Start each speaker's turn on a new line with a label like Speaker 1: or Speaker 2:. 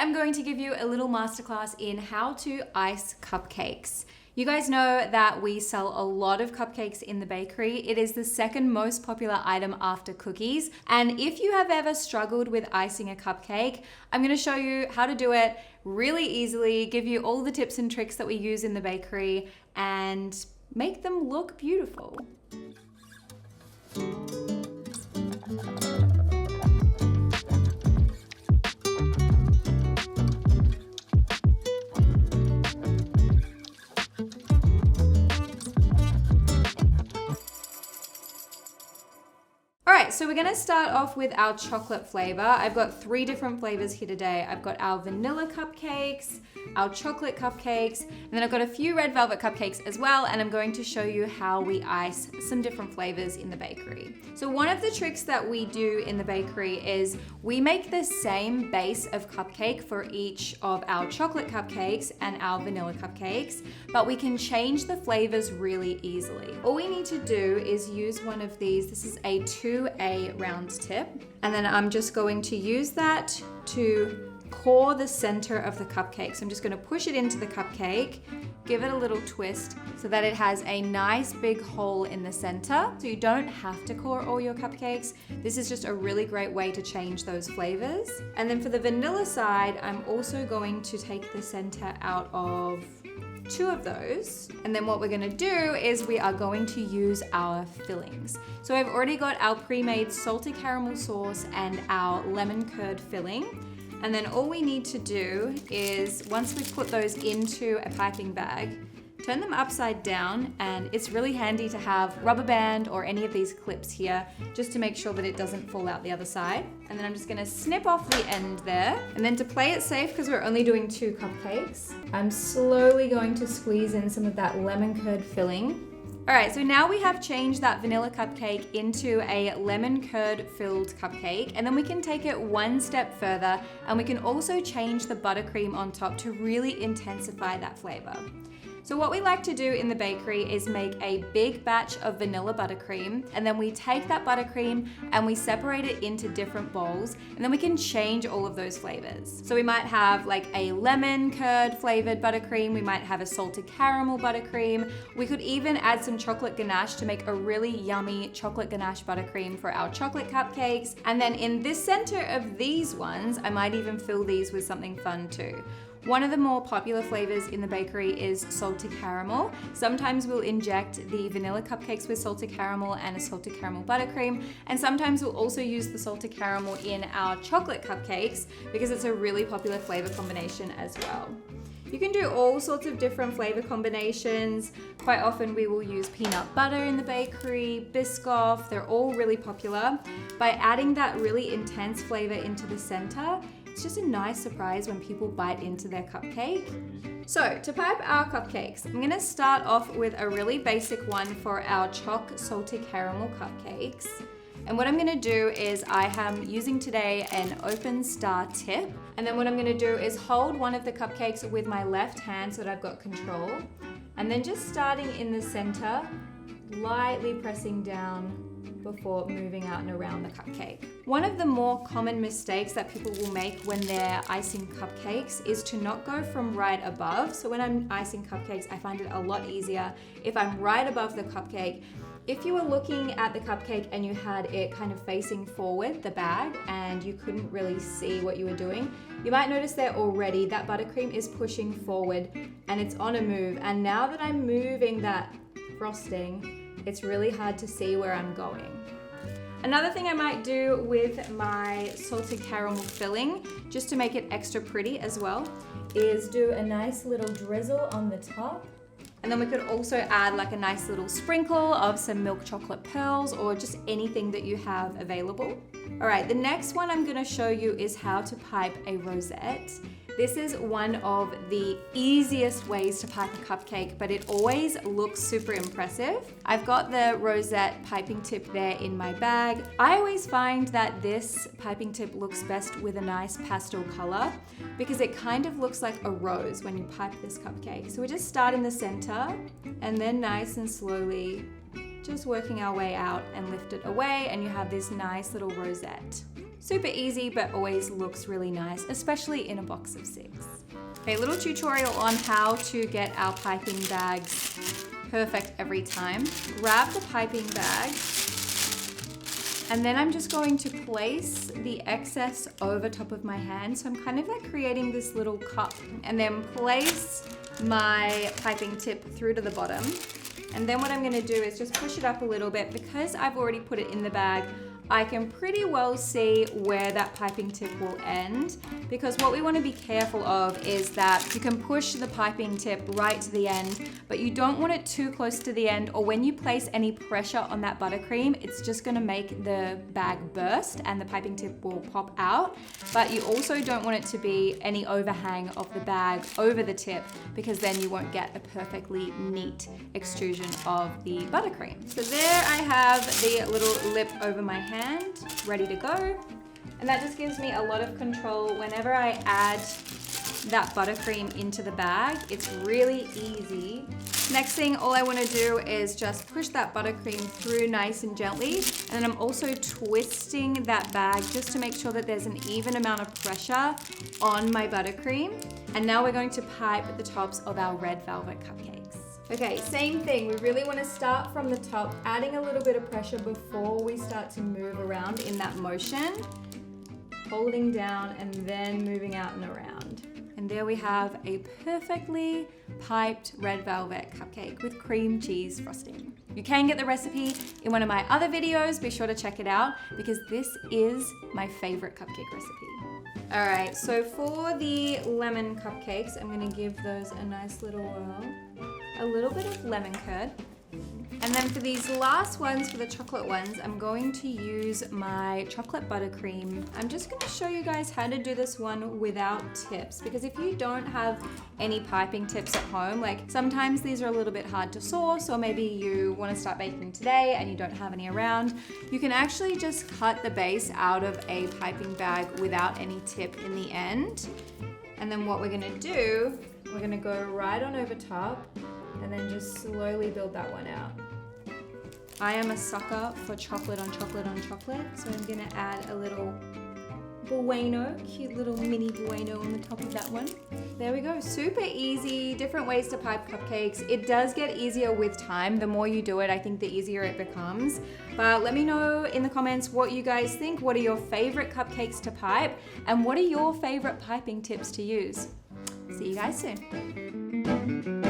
Speaker 1: I'm going to give you a little masterclass in how to ice cupcakes. You guys know that we sell a lot of cupcakes in the bakery. It is the second most popular item after cookies. And if you have ever struggled with icing a cupcake, I'm gonna show you how to do it really easily, give you all the tips and tricks that we use in the bakery, and make them look beautiful. Alright, so we're gonna start off with our chocolate flavor. I've got 3 different flavors here today. I've got our vanilla cupcakes, our chocolate cupcakes, and then I've got a few red velvet cupcakes as well, and I'm going to show you how we ice some different flavors in the bakery. So one of the tricks that we do in the bakery is we make the same base of cupcake for each of our chocolate cupcakes and our vanilla cupcakes, but we can change the flavors really easily. All we need to do is use one of these. This is a 2A round tip, and then I'm just going to use that to core the center of the cupcake. So I'm just going to push it into the cupcake, give it a little twist so that it has a nice big hole in the center. So you don't have to core all your cupcakes. This is just a really great way to change those flavors. And then for the vanilla side, I'm also going to take the center out of 2 of those. And then what we're gonna do is we are going to use our fillings. So I've already got our pre-made salted caramel sauce and our lemon curd filling. And then all we need to do is, once we put those into a piping bag, turn them upside down, and it's really handy to have rubber band or any of these clips here just to make sure that it doesn't fall out the other side. And then I'm just gonna snip off the end there. And then to play it safe, because we're only doing 2 cupcakes, I'm slowly going to squeeze in some of that lemon curd filling. All right, so now we have changed that vanilla cupcake into a lemon curd filled cupcake, and then we can take it one step further, and we can also change the buttercream on top to really intensify that flavor. So what we like to do in the bakery is make a big batch of vanilla buttercream, and then we take that buttercream and we separate it into different bowls, and then we can change all of those flavors. So we might have like a lemon curd flavored buttercream, we might have a salted caramel buttercream, we could even add some chocolate ganache to make a really yummy chocolate ganache buttercream for our chocolate cupcakes. And then in this center of these ones, I might even fill these with something fun too. One of the more popular flavors in the bakery is salted caramel. Sometimes we'll inject the vanilla cupcakes with salted caramel and a salted caramel buttercream, and sometimes we'll also use the salted caramel in our chocolate cupcakes because it's a really popular flavor combination as well. You can do all sorts of different flavor combinations. Quite often we will use peanut butter in the bakery, Biscoff, they're all really popular. By adding that really intense flavor into the center, it's just a nice surprise when people bite into their cupcake. So to pipe our cupcakes, I'm gonna start off with a really basic one for our choc salted caramel cupcakes. And what I'm gonna do is I am using today an open star tip. And then what I'm gonna do is hold one of the cupcakes with my left hand so that I've got control. And then just starting in the center, lightly pressing down before moving out and around the cupcake. One of the more common mistakes that people will make when they're icing cupcakes is to not go from right above. So when I'm icing cupcakes, I find it a lot easier if I'm right above the cupcake. If you were looking at the cupcake and you had it kind of facing forward, the bag, and you couldn't really see what you were doing, you might notice there already that buttercream is pushing forward and it's on a move. And now that I'm moving that frosting, it's really hard to see where I'm going. Another thing I might do with my salted caramel filling, just to make it extra pretty as well, is do a nice little drizzle on the top. And then we could also add like a nice little sprinkle of some milk chocolate pearls or just anything that you have available. All right, the next one I'm gonna show you is how to pipe a rosette. This is one of the easiest ways to pipe a cupcake, but it always looks super impressive. I've got the rosette piping tip there in my bag. I always find that this piping tip looks best with a nice pastel color because it kind of looks like a rose when you pipe this cupcake. So we just start in the center and then nice and slowly just working our way out and lift it away, and you have this nice little rosette. Super easy, but always looks really nice, especially in a box of 6. Okay, little tutorial on how to get our piping bags perfect every time. Grab the piping bag, and then I'm just going to place the excess over top of my hand. So I'm kind of like creating this little cup, and then place my piping tip through to the bottom. And then what I'm gonna do is just push it up a little bit. Because I've already put it in the bag, I can pretty well see where that piping tip will end, because what we want to be careful of is that you can push the piping tip right to the end, but you don't want it too close to the end, or when you place any pressure on that buttercream, it's just going to make the bag burst and the piping tip will pop out. But you also don't want it to be any overhang of the bag over the tip, because then you won't get a perfectly neat extrusion of the buttercream. So there I have the little lip over my hand, ready to go. And that just gives me a lot of control whenever I add that buttercream into the bag. It's really easy. Next thing, all I want to do is just push that buttercream through nice and gently. And then I'm also twisting that bag just to make sure that there's an even amount of pressure on my buttercream. And now we're going to pipe the tops of our red velvet cupcakes. Okay, same thing. We really want to start from the top, adding a little bit of pressure before we start to move around in that motion. Holding down and then moving out and around. And there we have a perfectly piped red velvet cupcake with cream cheese frosting. You can get the recipe in one of my other videos. Be sure to check it out, because this is my favorite cupcake recipe. All right, so for the lemon cupcakes, I'm gonna give those a nice little whirl. A little bit of lemon curd. And then for these last ones, for the chocolate ones, I'm going to use my chocolate buttercream. I'm just gonna show you guys how to do this one without tips, because if you don't have any piping tips at home, like sometimes these are a little bit hard to source, or maybe you wanna start baking today and you don't have any around, you can actually just cut the base out of a piping bag without any tip in the end. And then what we're gonna do, we're gonna go right on over top, and then just slowly build that one out. I am a sucker for chocolate on chocolate on chocolate, so I'm gonna add a little bueno, cute little mini bueno on the top of that one. There we go, super easy, different ways to pipe cupcakes. It does get easier with time. The more you do it, I think the easier it becomes. But let me know in the comments what you guys think. What are your favorite cupcakes to pipe? And what are your favorite piping tips to use? See you guys soon.